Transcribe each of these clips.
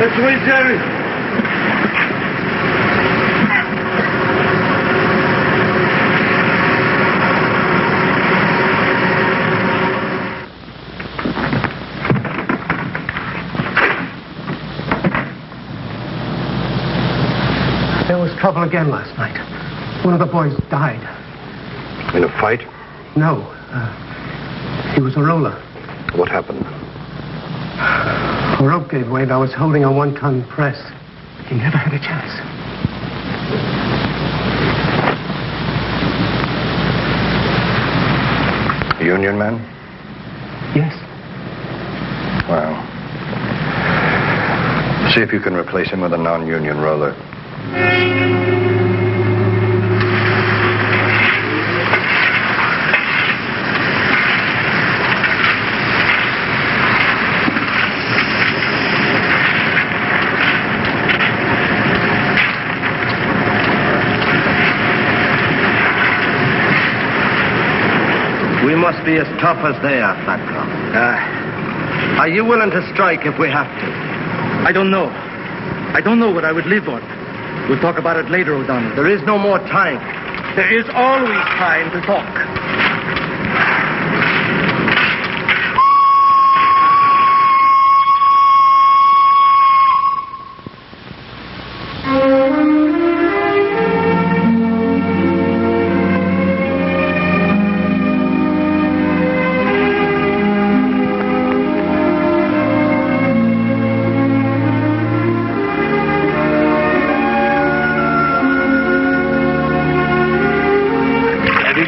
This way, Jerry. There was trouble again last night. One of the boys died. In a fight? No. He was a roller. What happened? A rope gave way and I was holding a 1-ton press. He never had a chance. A union man? Yes. Well, see if you can replace him with a non-union roller. We must be as tough as they are, Fatcom. Are you willing to strike if we have to? I don't know. I don't know what I would live on. We'll talk about it later, O'Donnell. There is no more time. There is always time to talk.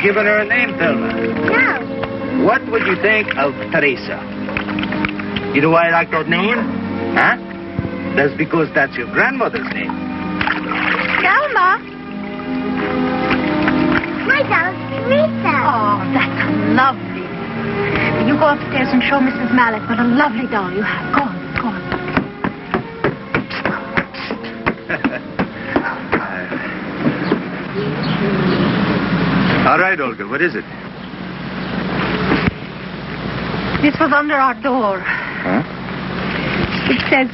Given her a name, Thelma? No. What would you think of Teresa? You know why I like that name? Huh? That's because that's your grandmother's name. Thelma? My doll's Teresa. Oh, that's lovely. You go upstairs and show Mrs. Mallet what a lovely doll you have. Go on, go on. All right, Olga, what is it? This was under our door. Huh? It says,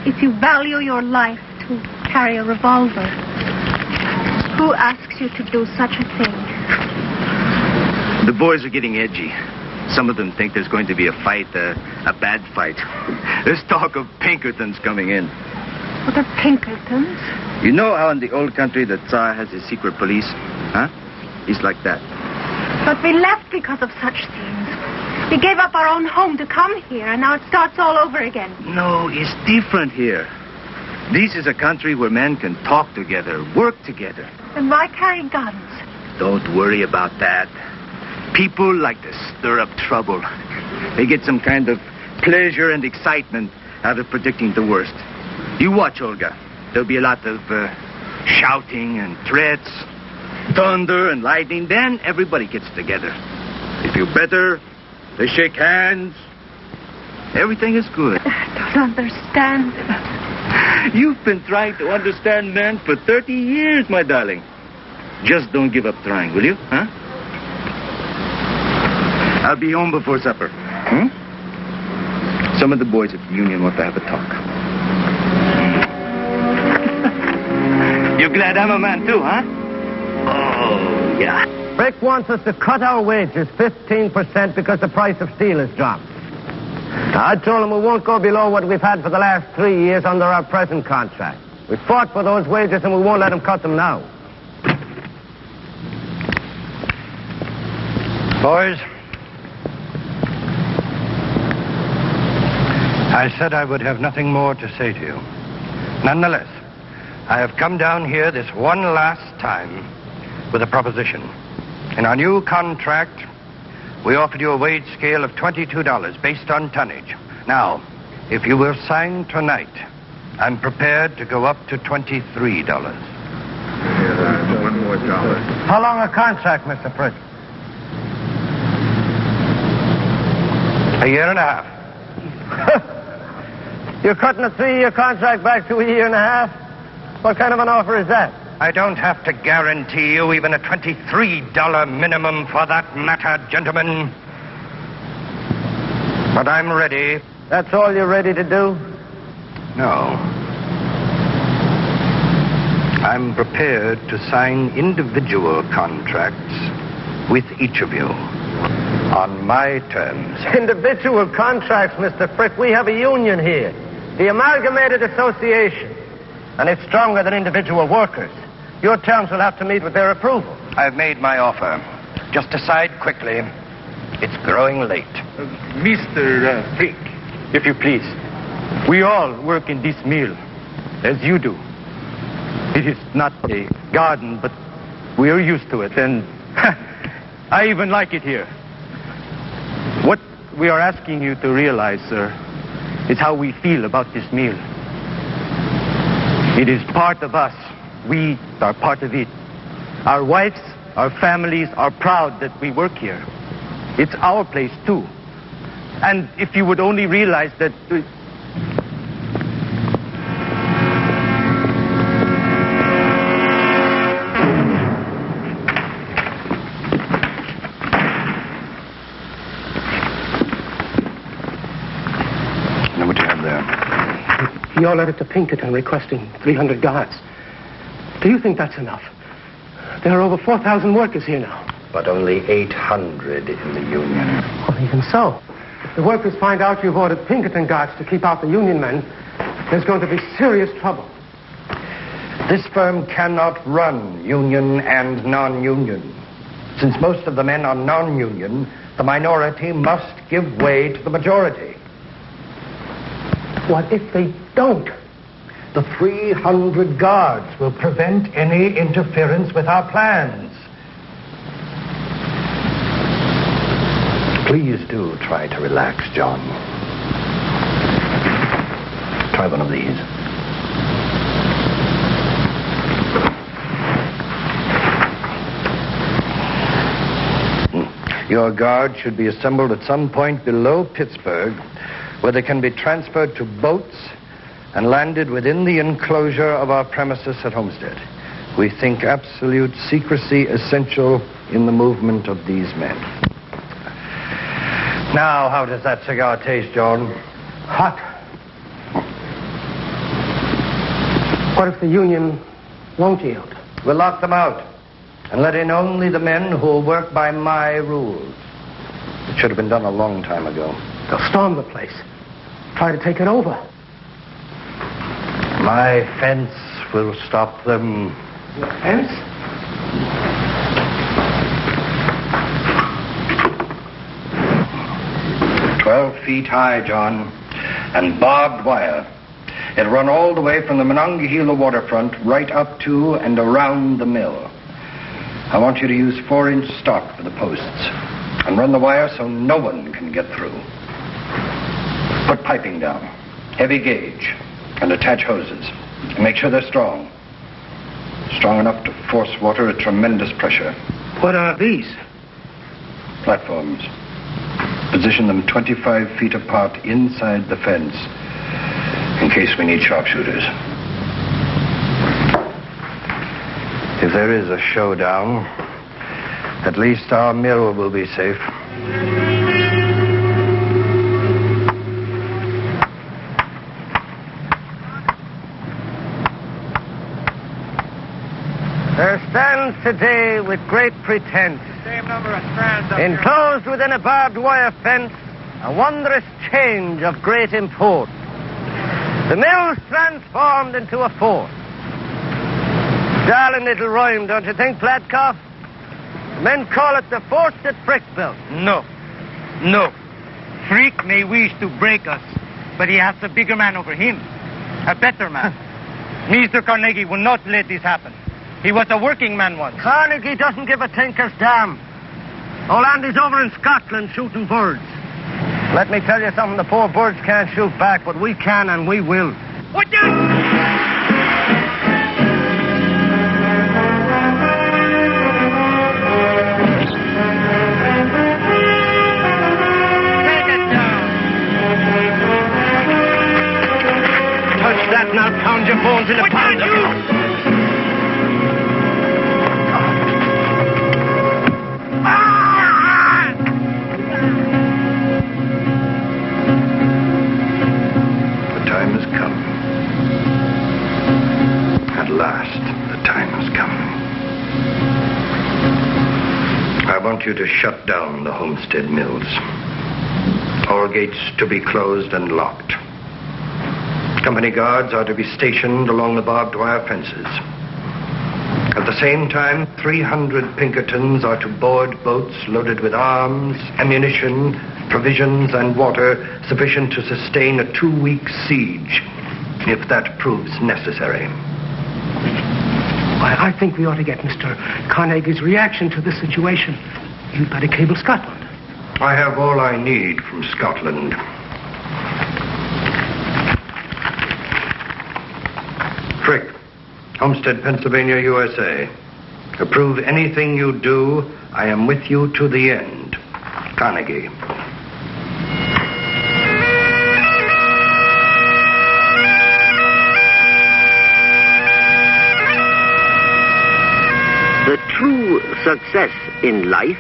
if you value your life, to carry a revolver. Who asks you to do such a thing? The boys are getting edgy. Some of them think there's going to be a fight, a bad fight. There's talk of Pinkertons coming in. What are Pinkertons? You know how in the old country the Tsar has his secret police? Huh? He's like that. But we left because of such things. We gave up our own home to come here, and now it starts all over again. No, it's different here. This is a country where men can talk together, work together. Then why carry guns? Don't worry about that. People like to stir up trouble. They get some kind of pleasure and excitement out of predicting the worst. You watch, Olga. There'll be a lot of shouting and threats, thunder and lightning. Then everybody gets together. They feel better. They shake hands. Everything is good. I don't understand. You've been trying to understand men for 30 years, my darling. Just don't give up trying, will you? Huh? I'll be home before supper. Hmm? Some of the boys at the union want to have a talk. You're glad I'm a man, too, huh? Oh, yeah. Rick wants us to cut our wages 15% because the price of steel has dropped. I told him we won't go below what we've had for the last 3 years under our present contract. We fought for those wages and we won't let him cut them now. Boys, I said I would have nothing more to say to you. Nonetheless, I have come down here this one last time with a proposition. In our new contract, we offered you a wage scale of $22 based on tonnage. Now, if you will sign tonight, I'm prepared to go up to $23. One more dollar. How long a contract, Mr. Pritch? A year and a half. You're cutting a 3-year contract back to a year and a half? What kind of an offer is that? I don't have to guarantee you even a $23 minimum for that matter, gentlemen. But I'm ready. That's all you're ready to do? No. I'm prepared to sign individual contracts with each of you on my terms. Individual contracts, Mr. Frick. We have a union here, the Amalgamated Association, and it's stronger than individual workers. Your terms will have to meet with their approval. I've made my offer. Just decide quickly. It's growing late. Mr. Frick, if you please. We all work in this mill, as you do. It is not a garden, but we are used to it, and I even like it here. What we are asking you to realize, sir, is how we feel about this mill. It is part of us. We are part of it. Our wives, our families are proud that we work here. It's our place, too. And if you would only realize that... Now, what do you have there? Your letter to Pinkerton requesting 300 guards. Do you think that's enough? There are over 4,000 workers here now. But only 800 in the union. Well, even so. If the workers find out you've ordered Pinkerton guards to keep out the union men, there's going to be serious trouble. This firm cannot run union and non-union. Since most of the men are non-union, the minority must give way to the majority. What if they don't? The 300 guards will prevent any interference with our plans. Please do try to relax, John. Try one of these. Your guard should be assembled at some point below Pittsburgh, where they can be transferred to boats and landed within the enclosure of our premises at Homestead. We think absolute secrecy essential in the movement of these men. Now, how does that cigar taste, John? Hot. What if the union won't yield? We'll lock them out and let in only the men who will work by my rules. It should have been done a long time ago. They'll storm the place. Try to take it over. My fence will stop them. Your fence? 12 feet high, John, and barbed wire. It'll run all the way from the Monongahela waterfront right up to and around the mill. I want you to use 4-inch stock for the posts and run the wire so no one can get through. Put piping down, heavy gauge, and attach hoses. And make sure they're strong. Strong enough to force water at tremendous pressure. What are these? Platforms. Position them 25 feet apart inside the fence in case we need sharpshooters. If there is a showdown, at least our mill will be safe. There stands today with great pretense, Same number of strands up enclosed within a barbed wire fence, a wondrous change of great import. The mill's transformed into a fort. Darling little rhyme, don't you think, Flatcoff? The men call it the fort that Frick built. No. Frick may wish to break us, but he has a bigger man over him. A better man. Mr. Carnegie will not let this happen. He was a working man once. Carnegie doesn't give a tinker's damn. Old Andy's over in Scotland shooting birds. Let me tell you something, the poor birds can't shoot back, but we can and we will. What the... That and I'll pound your bones in a pound. The time has come. At last, the time has come. I want you to shut down the Homestead mills. All gates to be closed and locked. Company guards are to be stationed along the barbed wire fences. At the same time, 300 Pinkertons are to board boats loaded with arms, ammunition, provisions, and water sufficient to sustain a 2-week siege, if that proves necessary. I think we ought to get Mr. Carnegie's reaction to the situation. You'd better cable Scotland. I have all I need from Scotland. Frick, Homestead, Pennsylvania, USA. Approve anything you do. I am with you to the end. Carnegie. The true success in life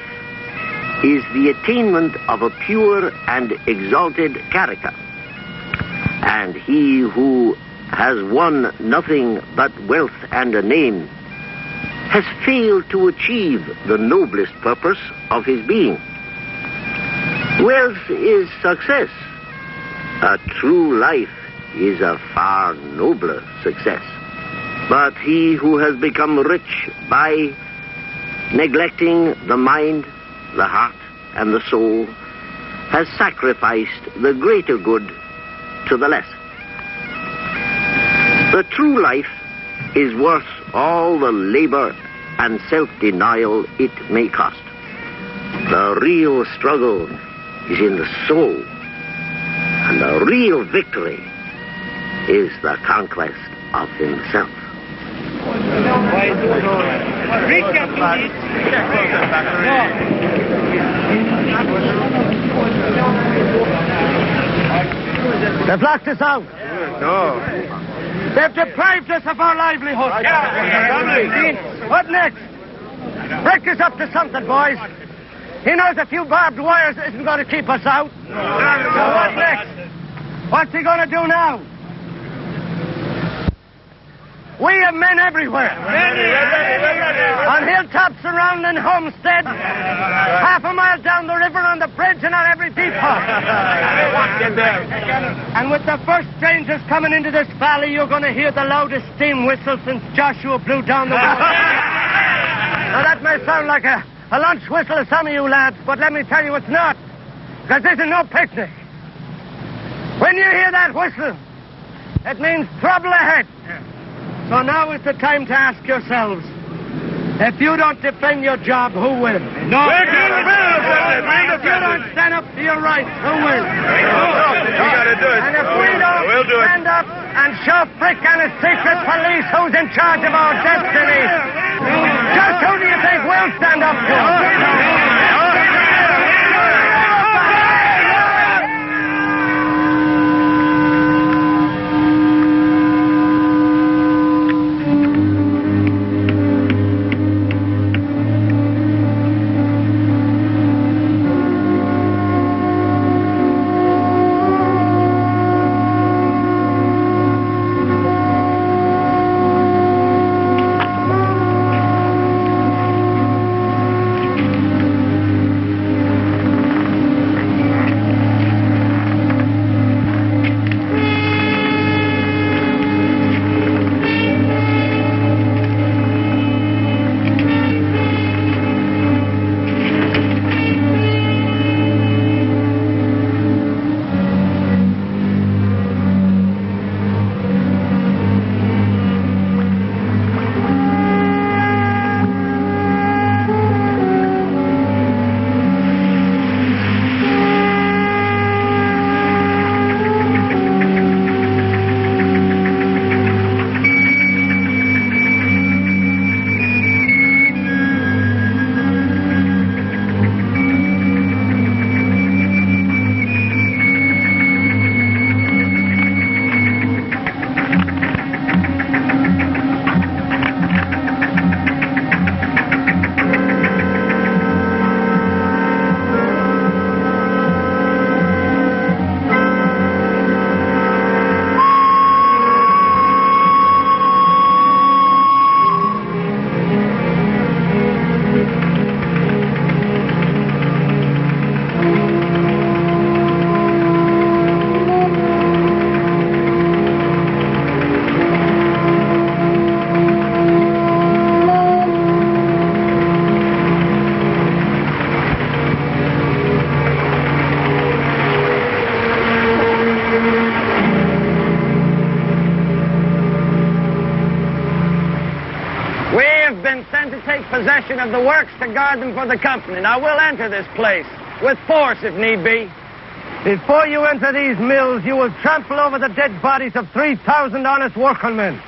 is the attainment of a pure and exalted character. And he who has won nothing but wealth and a name has failed to achieve the noblest purpose of his being. Wealth is success. A true life is a far nobler success. But he who has become rich by neglecting the mind, the heart, and the soul has sacrificed the greater good to the lesser. The true life is worth all the labor and self-denial it may cost. The real struggle is in the soul, and the real victory is the conquest of himself. They've locked us out. No. They've deprived us of our livelihood. What next? Rick is up to something, boys. He knows a few barbed wires isn't going to keep us out. So what next? What's he going to do now? We have men everywhere. On hilltops surrounding Homestead, half a mile down the river on the bridge and on every depot. And with the first strangers coming into this valley, you're going to hear the loudest steam whistle since Joshua blew down the wall. Now that may sound like a lunch whistle to some of you lads, but let me tell you it's not. Because this is no picnic. When you hear that whistle, it means trouble ahead. So now is the time to ask yourselves, if you don't defend your job, who will? No. If you don't stand up for your rights, who will? You gotta do it. And if we don't stand up and show Frick and his secret police who's in charge of our destiny, just who do you think will stand up to? possession of the works to guard them for the company. Now, we'll enter this place, with force if need be. Before you enter these mills, you will trample over the dead bodies of 3,000 honest workingmen.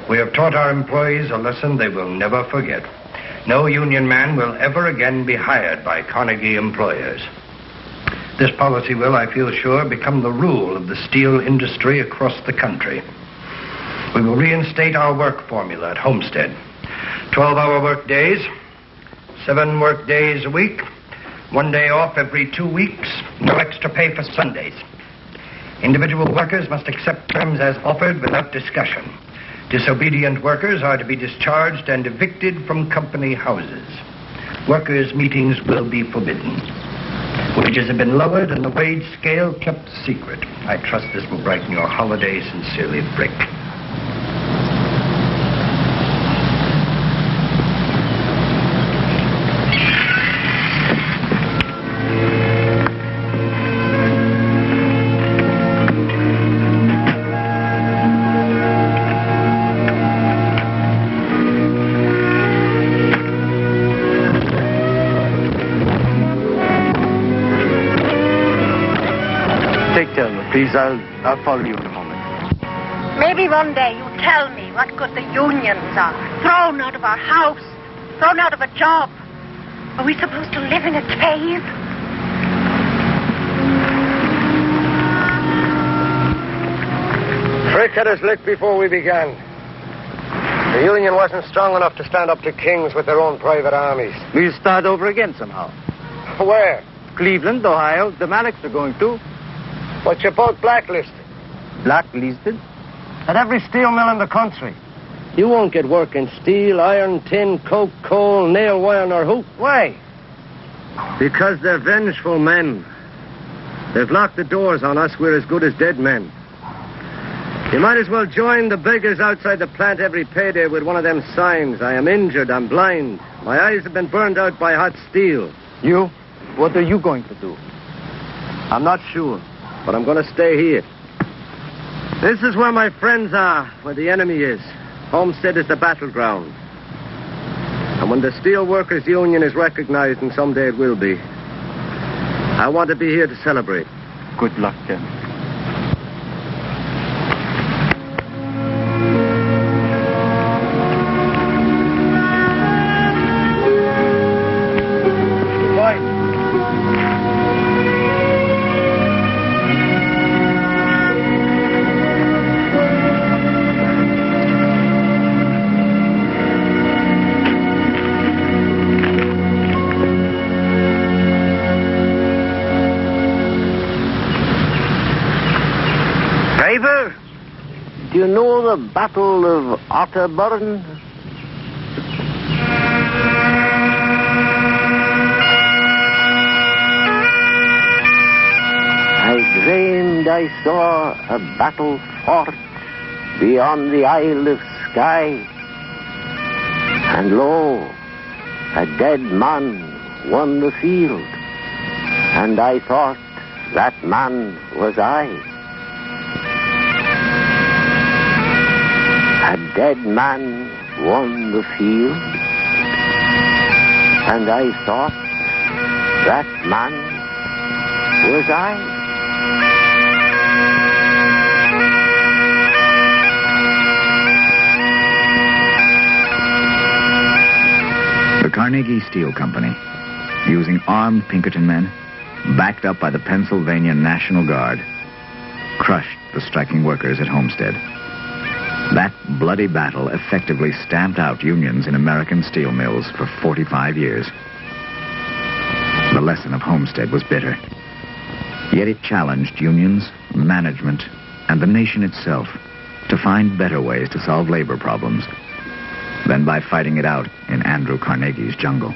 We have taught our employees a lesson they will never forget. No union man will ever again be hired by Carnegie employers. This policy will, I feel sure, become the rule of the steel industry across the country. We will reinstate our work formula at Homestead. 12-hour work days, 7 work days a week, 1 day off every 2 weeks, no extra pay for Sundays. Individual workers must accept terms as offered without discussion. Disobedient workers are to be discharged and evicted from company houses. Workers' meetings will be forbidden. Wages have been lowered and the wage scale kept secret. I trust this will brighten your holiday. Sincerely, Brick. Please, I'll follow you in a moment. Maybe one day you tell me what good the unions are. Thrown out of our house, thrown out of a job. Are we supposed to live in a cave? Frick had us licked before we began. The union wasn't strong enough to stand up to kings with their own private armies. We'll start over again somehow. Where? Cleveland, Ohio. The Mallocks are going too. But you're both blacklisted. Blacklisted? At every steel mill in the country. You won't get work in steel, iron, tin, coke, coal, nail wire, nor hoop. Why? Because they're vengeful men. They've locked the doors on us. We're as good as dead men. You might as well join the beggars outside the plant every payday with one of them signs. I am injured. I'm blind. My eyes have been burned out by hot steel. You? What are you going to do? I'm not sure, but I'm going to stay here. This is where my friends are, where the enemy is. Homestead is the battleground. And when the Steel Workers Union is recognized, and someday it will be, I want to be here to celebrate. Good luck, then. Driver, do you know the Battle of Otterburn? I dreamed I saw a battle fought beyond the Isle of Skye. And lo, a dead man won the field. And I thought that man was I. A dead man won the field. And I thought that man was I. The Carnegie Steel Company, using armed Pinkerton men, backed up by the Pennsylvania National Guard, crushed the striking workers at Homestead. That bloody battle effectively stamped out unions in American steel mills for 45 years. The lesson of Homestead was bitter. Yet it challenged unions, management, and the nation itself to find better ways to solve labor problems than by fighting it out in Andrew Carnegie's jungle.